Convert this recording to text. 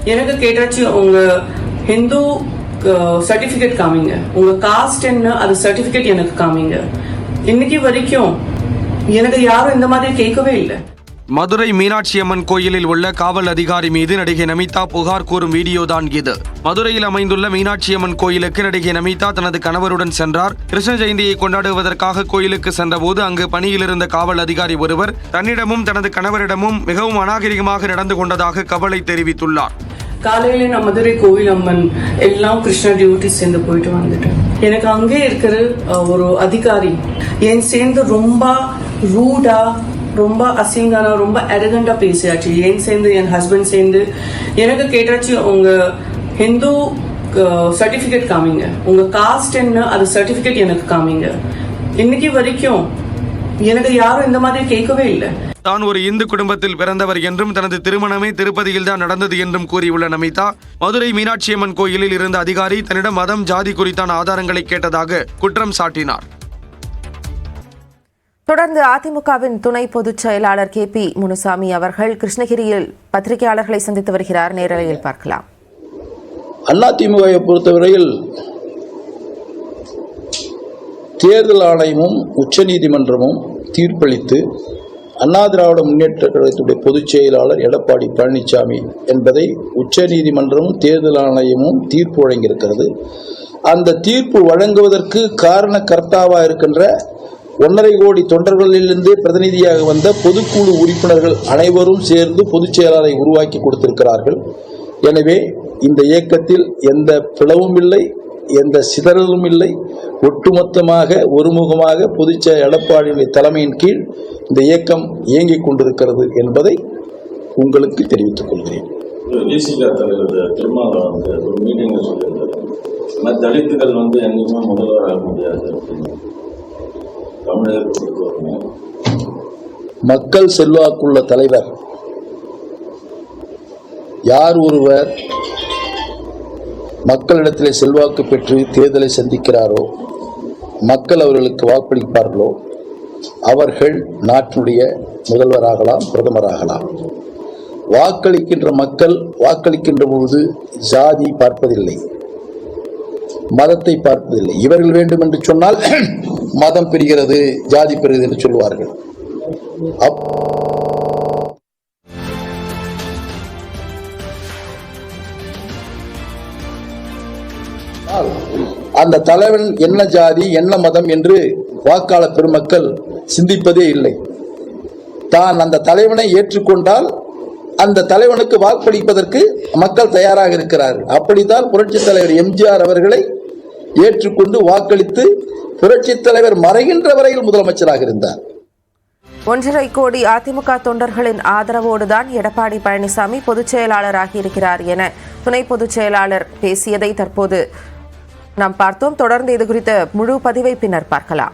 எனக்கு கேட்டாச்சு உங்க ஹிந்து சர்டிபிகேட் காமிங்க, உங்க காஸ்ட் என்ன அது சர்டிபிகேட் எனக்கு காமிங்க. இன்னைக்கு வரைக்கும் எனக்கு யாரும் இந்த மாதிரி கேட்கவே இல்லை. மதுரை மீனாட்சி அம்மன் கோயிலில் உள்ள காவல் அதிகாரி மீது நடிகை நமிதா புகார் கூறும் வீடியோ தான் இது. மதுரையில் அமைந்துள்ள மீனாட்சி அம்மன் கோயிலுக்கு நடிகை நமிதா தனது கணவருடன் சென்றார். கிருஷ்ண ஜெயந்தியை கொண்டாடுவதற்காக கோயிலுக்கு சென்றபோது அங்கு பணியில் இருந்த காவல் அதிகாரி ஒருவர் தன்னிடமும் தனது கணவரிடமும் மிகவும் அநாகரிகமாக நடந்து கொண்டதாக கவலை தெரிவித்துள்ளார். காலையில நான் மதுரை கோவில் அம்மன் எல்லாம் கிருஷ்ணா டியூட்டி சேர்ந்து போயிட்டு வந்துட்டேன். எனக்கு அங்கே இருக்கிற ஒரு அதிகாரி என் சேர்ந்து ரொம்ப ரூடா, ரொம்ப அசிங்கானா, ரொம்ப அரகண்டா பேசியாச்சு. என் சேர்ந்து என் ஹஸ்பண்ட் சேர்ந்து எனக்கு கேட்டாச்சு உங்க ஹிந்து சர்டிபிகேட் காமிங்க, உங்க காஸ்ட் என்ன அது சர்டிபிகேட் எனக்கு காமிங்க. இன்னைக்கு வரைக்கும் எனக்கு யாரும் இந்த மாதிரி கேட்கவே இல்லை. தான் ஒரு இந்து குடும்பத்தில் பிறந்தவர் என்றும் தனது திருமணமே திருப்பதியில் தான் நடந்தது என்றும் கூறியுள்ள நமிதா, மதுரை மீனாட்சி அம்மன் கோயிலில் இருந்த அதிகாரி தன்னிடம் மதம் ஜாதி குறித்தான ஆதாரங்களை கேட்டதாக குற்றம் சாட்டினார். தொடர்ந்து அதிமுகவின் துணை பொதுச் செயலாளர் KP முனுசாமி அவர்கள் கிருஷ்ணகிரியில் பத்திரிகையாளர்களை சந்தித்து வருகிறார். நேரலையில் பார்க்கலாம். அதிமுகவை பொறுத்தவரையில் தேர்தல் ஆணையமும் உச்சநீதிமன்றமும் தீர்ப்பளித்து அண்ணா திராவிட முன்னேற்ற கழகத்துடைய பொதுச் செயலாளர் எடப்பாடி பழனிசாமி என்பதை உச்சநீதிமன்றமும் தேர்தல் ஆணையமும் தீர்ப்பு வழங்கியிருக்கிறது. அந்த தீர்ப்பு வழங்குவதற்கு காரணகர்த்தாவாக இருக்கின்ற 1.5 கோடி தொண்டர்களிலிருந்தே பிரதிநிதியாக வந்த பொதுக்குழு உறுப்பினர்கள் அனைவரும் சேர்ந்து பொதுச் செயலாளரை உருவாக்கி கொடுத்திருக்கிறார்கள். எனவே இந்த இயக்கத்தில் எந்த பிளவும் இல்லை, எந்த சிதறலும் இல்லை. ஒட்டுமொத்தமாக ஒருமுகமாக பொதுச் எடப்பாடியுடைய தலைமையின் கீழ் இந்த இயக்கம் இயங்கிக் கொண்டிருக்கிறது என்பதை உங்களுக்கு தெரிவித்துக் கொள்கிறேன். தலித்துகள் என்னைக்குமே முதல்வராக முடியாது. மக்கள் செல்வாக்குள்ள தலைவர் யார் ஒருவர் மக்களிடத்தில் செல்வாக்கு பெற்று தேர்தலை சந்திக்கிறாரோ, மக்கள் அவர்களுக்கு வாக்களிப்பார்களோ, அவர்கள் நாட்டினுடைய முதல்வராகலாம், பிரதமராகலாம். வாக்களிக்கின்ற மக்கள் வாக்களிக்கின்ற பொழுது ஜாதி பார்ப்பதில்லை, மதத்தை பார்ப்பதில்லை. இவர்கள் வேண்டும் என்று சொன்னால் மதம் பெறுகிறது, ஜாதி பெறுகிறது என்று சொல்வார்கள். அந்த தலைவன் என்ன ஜாதி என்ன மதம் என்று வாக்காளர் பெருமக்கள் சிந்திப்பதே இல்லை. தான் அந்த தலைவனை ஏற்றுக்கொண்டால் அந்த தலைவனுக்கு வாக்களிப்பதற்கு மக்கள் தயாராக இருக்கிறார்கள். அப்படித்தான் புரட்சித் தலைவர் எம்ஜிஆர் அவர்களை ஏற்றுக்கொண்டு வாக்களித்து புரட்சித் தலைவர் மறைகின்ற வரையில் முதலமைச்சராக இருந்தார். 1.5 கோடி அதிமுக தொண்டர்களின் ஆதரவோடுதான் எடப்பாடி பழனிசாமி பொதுச் செயலாளராகி இருக்கிறார் என துணை பொதுச் செயலாளர் பேசியதை தற்போது நாம் பார்த்தோம். தொடர்ந்து இது குறித்த முழு பதிவை பின்னர் பார்க்கலாம்.